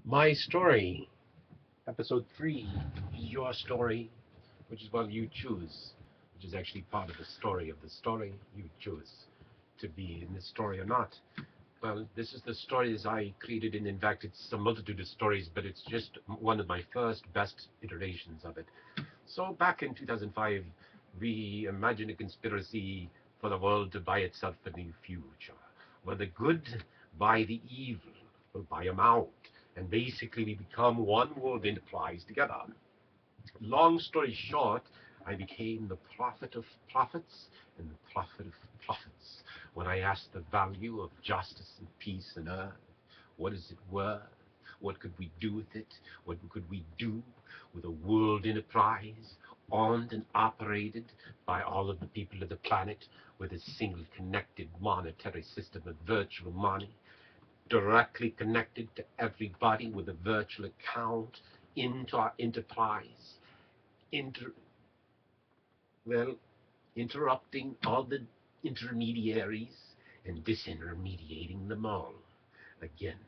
My story, episode 3, your story, which is what you choose, which is actually part of the story of the story. You choose to be in this story or not. Well, this is the story as I created, and in fact, it's a multitude of stories, but it's just one of my first best iterations of it. So back in 2005, we imagined a conspiracy for the world to buy itself a new future, where the good buy the evil, will buy them out, and basically we become one world enterprise together. Long story short, I became the prophet of prophets and the prophet of prophets when I asked the value of justice and peace on earth. What is it worth? What could we do with it? What could we do with a world enterprise owned and operated by all of the people of the planet with a single connected monetary system of virtual money, directly connected to everybody with a virtual account into our enterprise, inter well, interrupting all the intermediaries and disintermediating them all. Again,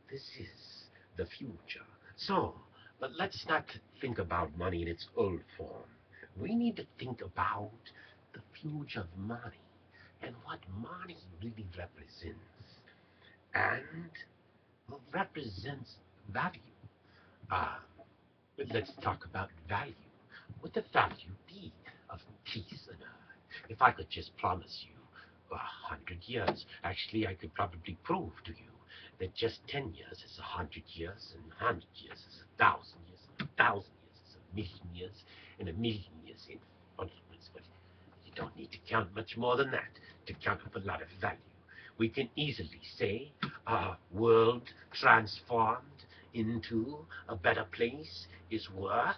this is the future. So, but let's not think about money in its old form. We need to think about the future of money and what money really represents. And represents value. Uh, but let's talk about value. Would the value be of peace on earth? If I could just promise you 100 years, actually, I could probably prove to you that just 10 years is 100 years, and 100 years is 1,000 years, and 1,000 years is 1,000,000 years, and 1,000,000 years in hundreds. But you don't need to count much more than that to count up a lot of value. We can easily say a world transformed into a better place is worth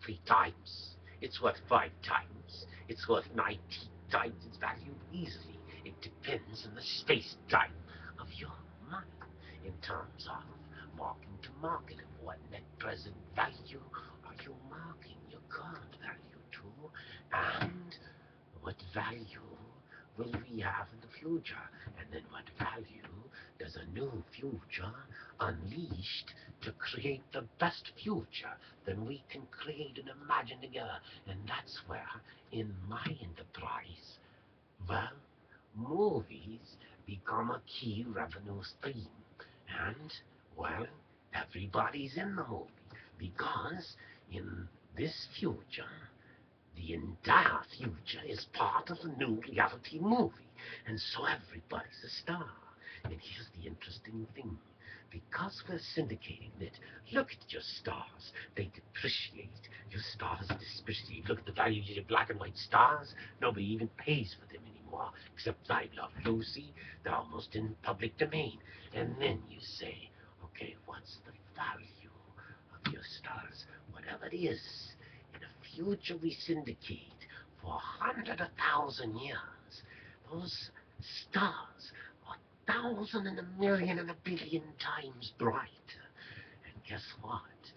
3 times. It's worth 5 times. It's worth 19 times its value easily. It depends on the space-time of your money in terms of marking to market. Of what net present value are you marking your current value to? And what value will we have in the future? And then what value does a new future unleashed to create the best future that we can create and imagine together? And that's where, in my enterprise, well, movies become a key revenue stream. And, well, everybody's in the movie because in this future, the entire future is part of a new reality movie, and so everybody's a star. And here's the interesting thing. Because we're syndicating it, look at your stars. They depreciate. Your stars depreciate. Look at the value of your black and white stars. Nobody even pays for them anymore, except I Love Lucy. They're almost in public domain. And then you say, okay, what's the value of your stars? Whatever it is, in a future we syndicate for 100,000 years, those stars are 1,000 and 1,000,000 and 1,000,000,000 times brighter. And guess what?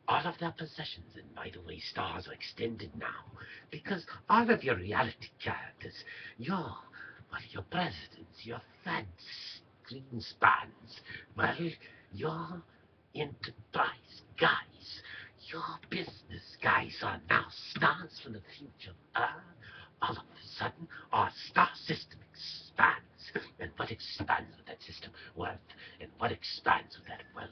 All of their possessions, and by the way, stars are extended now, because all of your reality characters, your presidents, your feds, Greenspans, well, your enterprise guys, your business guys are now stars from the future of Earth. All of a sudden, our star system expands. And what expands with that system? Wealth. And what expands with that wealth?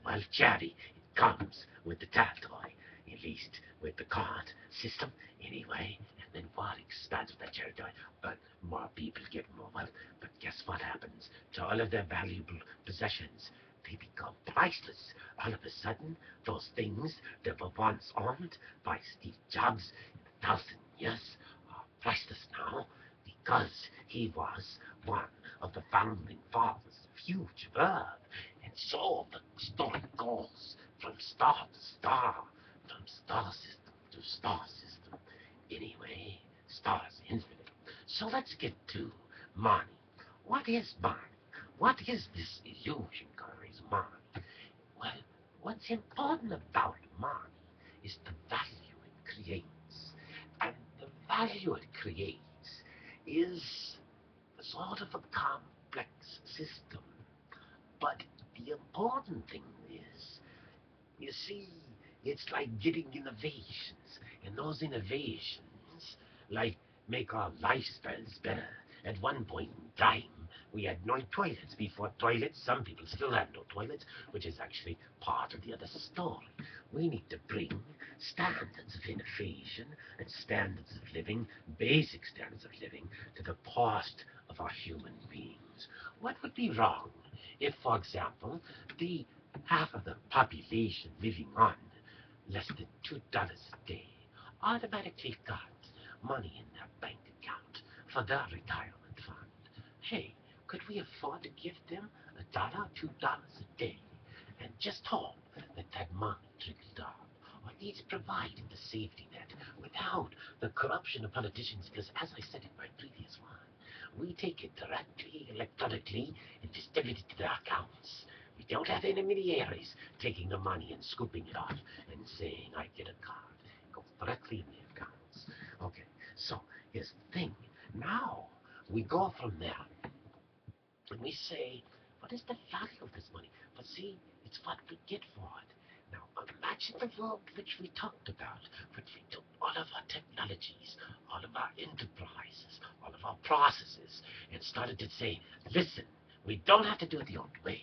Well, charity. It comes with the tap toy, at least with the card system, anyway. And then what expands with that charity toy? But more people get more wealth. But guess what happens to all of their valuable possessions? They become priceless. All of a sudden, those things that were once owned by Steve Jobs in 1,000 years are priceless now, because he was one of the founding fathers of huge Earth. And so the story goes from star to star, from star system to star system. Anyway, stars infinite. So let's get to money. What is money? What is this illusion called money? Well, what's important about money is the value it creates. And the value it creates is sort of a complex system. But the important thing is You see, it's like getting innovations, and those innovations, like, make our lifestyles better. At one point in time, we had no toilets. Before toilets, some people still have no toilets, which is actually part of the other story. We need to bring standards of innovation and standards of living, basic standards of living, to the past of our human beings. What would be wrong if, for example, the half of the population living on less than $2 a day automatically got money in their bank account for their retirement fund? Hey, could we afford to give them $1, $2 a day, and just hope that that money trickles up, or at least providing the safety net without the corruption of politicians? Because, as I said in my previous one, we take it directly, electronically, and distribute it to their accounts. We don't have intermediaries taking the money and scooping it off and saying, I get a card. It goes directly in the accounts. Okay, so here's the thing. Now, we go from there, and we say, what is the value of this money? But see, it's what we get for it. Now, imagine the world which we talked about, which we took all of our technologies, all of our enterprises, all of our processes, and started to say, listen, we don't have to do it the old way.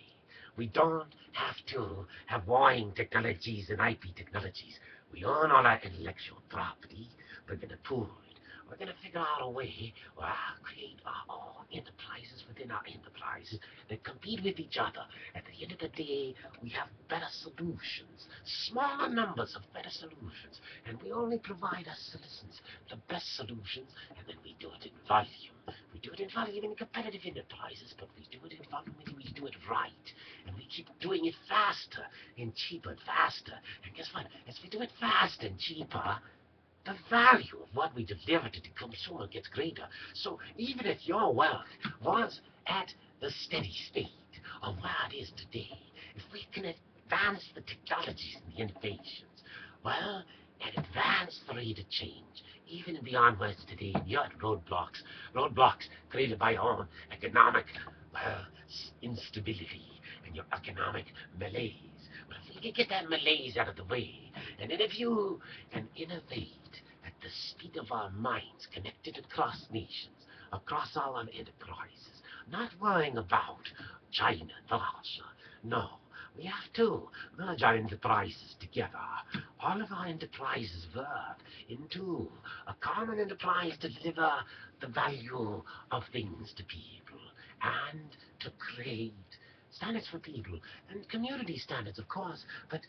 We don't have to have warring technologies and IP technologies. We own all our intellectual property. We're going to pool it. We're going to figure out a way where create our own enterprises within our enterprises that compete with each other. At the end of the day, we have better solutions, smaller numbers of better solutions, and we only provide our citizens the best solutions, and then we do it in volume. We do it in volume in competitive enterprises, but we do it in volume and we do it right. And we keep doing it faster and cheaper and faster. And guess what? As we do it faster and cheaper, the value of what we deliver to the consumer gets greater. So even if your wealth was at the steady state of where it is today, if we can advance the technologies and the innovations, well, and advance the rate of change, even beyond where it's today, you're at roadblocks created by your own economic, well, instability and your economic malaise. But if we can get that malaise out of the way, and then if you can innovate at the speed of our minds, connected across nations, across all our enterprises, not worrying about China and Russia. No, we have to merge our enterprises together. All of our enterprises work into a common enterprise to deliver the value of things to people and to create standards for people and community standards, of course, but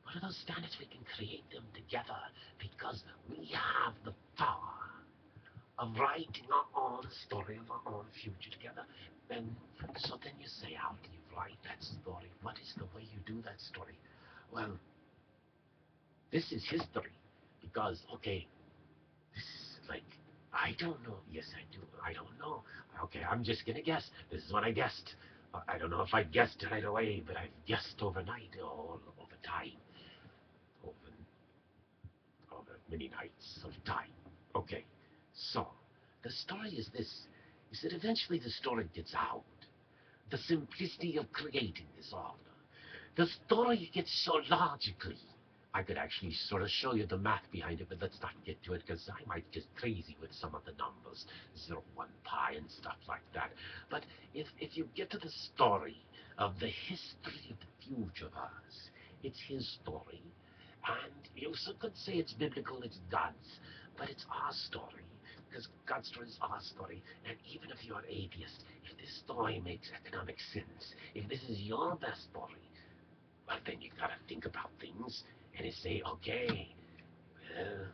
what are those standards? We can create them together because we have the power of writing our own story of our own future together. And so then you say, how do you write that story? What is the way you do that story? Well, this is history because, okay, this is like, I don't know. Yes, I do. I don't know. Okay, I'm just going to guess. This is what I guessed. I don't know if I guessed right away, but I've guessed overnight, all over time. Over many nights of time. Okay, so the story is this, is that eventually the story gets out. The simplicity of creating this order. The story gets so logical. I could actually sort of show you the math behind it, but let's not get to it because I might get crazy with some of the numbers, 0, 1 pi and stuff like that. But if you get to the story of the history of the future of us, it's his story. And you also could say it's biblical, it's God's, but it's our story, because God's story is our story. And even if you're an atheist, if this story makes economic sense, if this is your best story, well, then you gotta think about things and you say, okay, well,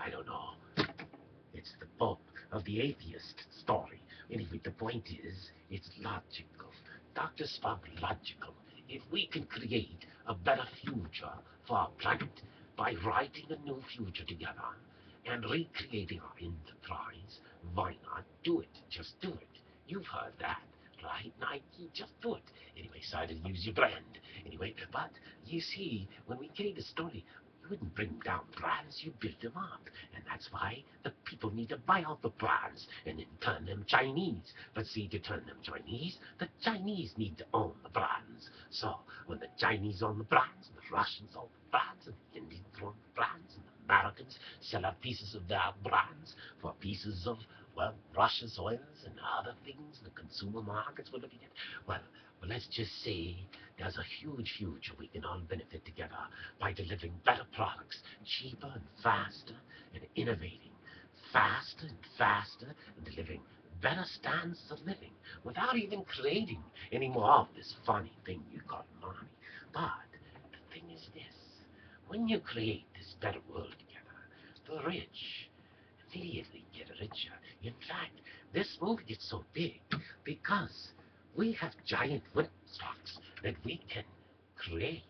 I don't know. It's the bulk of the atheist story. Anyway, the point is, it's logical. Doctors found logical. If we can create a better future for our planet by writing a new future together and recreating our enterprise, why not do it? Just do it. You've heard that, right? Nike, just do it. Anyway, sorry to use your brand. Anyway, but you see, when we create a story, wouldn't bring down brands, you build them up. And that's why the people need to buy out the brands and then turn them Chinese. But see, to turn them Chinese, the Chinese need to own the brands. So when the Chinese own the brands, the Russians own the brands, and the Indians own the brands, and the Americans sell out pieces of their brands for pieces of, well, Russia's oils and other things the consumer markets we're looking at. Well, let's just say there's a huge future we can all benefit together by delivering better products, cheaper and faster, and innovating faster and faster, and delivering better standards of living without even creating any more of this funny thing you call money. But the thing is this, when you create this better world together, the rich immediately get richer. In fact, this movie gets so big because we have giant Woodstocks that we can create,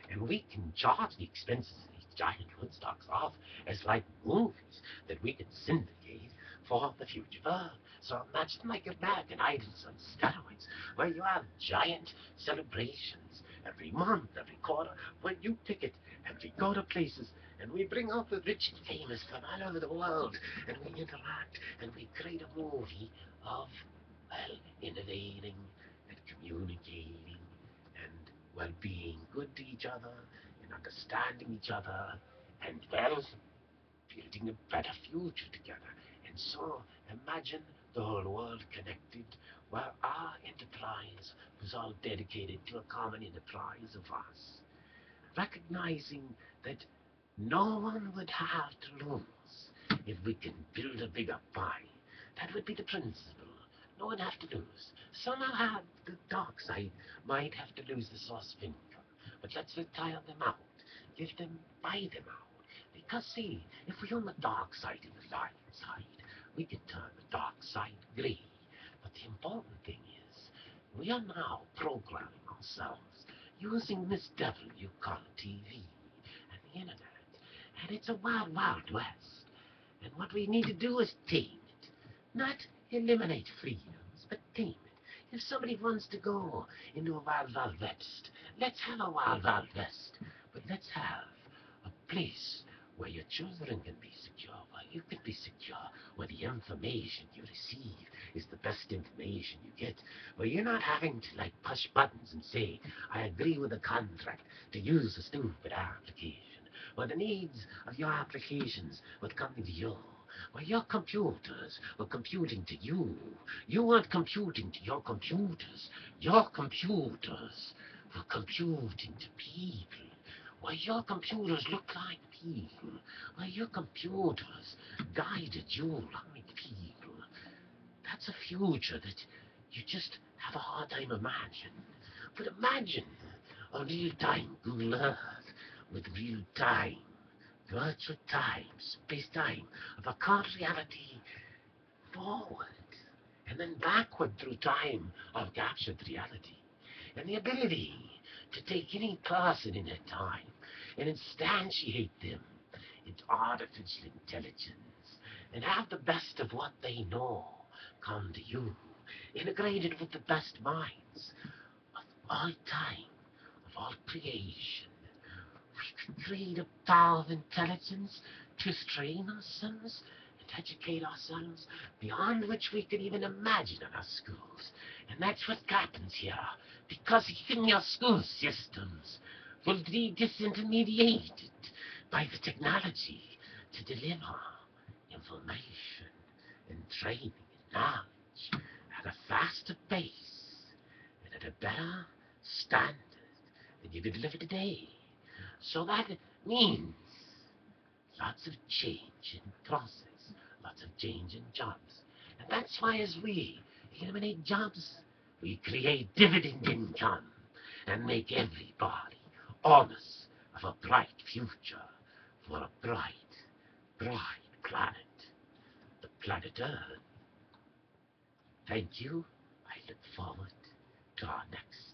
and we can charge the expenses of these giant Woodstocks off as like movies that we can syndicate for the future world. So imagine like American Idols on steroids, where you have giant celebrations every month, every quarter, where you pick it, and we go to places, and we bring out the rich and famous from all over the world, and we interact, and we create a movie of, well, innovating and communicating and, well, being good to each other and understanding each other and, well, building a better future together. And so imagine the whole world connected, where our enterprise was all dedicated to a common enterprise of us, recognizing that no one would have to lose if we can build a bigger pie. That would be the principle. No one have to lose. Some have the dark side might have to lose the source of income, but let's retire them out. Buy them out. Because see, if we own the dark side and the light side, we can turn the dark side grey. But the important thing is, we are now programming ourselves using this devil you call TV and the internet. And it's a wild, wild west. And what we need to do is tame it. Not eliminate freedoms, but tame it. If somebody wants to go into a wild, wild west, let's have a wild, wild west. But let's have a place where your children can be secure, where you can be secure, where the information you receive is the best information you get, where you're not having to like push buttons and say, I agree with the contract to use a stupid application, where the needs of your applications will come to you, where your computers were computing to you. You weren't computing to your computers were computing to people. Why your computers look like people. Why your computers guided you like people. That's a future that you just have a hard time imagining. But imagine a real-time Google Earth with real-time, virtual time, space-time of a current reality forward and then backward through time of captured reality. And the ability to take any person in that time and instantiate them into artificial intelligence and have the best of what they know come to you, integrated with the best minds of all time, of all creation. We could create a power of intelligence to strain ourselves and educate ourselves beyond which we could even imagine in our schools. And that's what happens here, because even your school systems will be disintermediated by the technology to deliver information and training and knowledge at a faster pace and at a better standard than you could deliver today. So that means lots of change in process, lots of change in jobs. And that's why as we eliminate jobs, we create dividend income and make everybody honest of a bright future for a bright, bright planet, the planet Earth. Thank you. I look forward to our next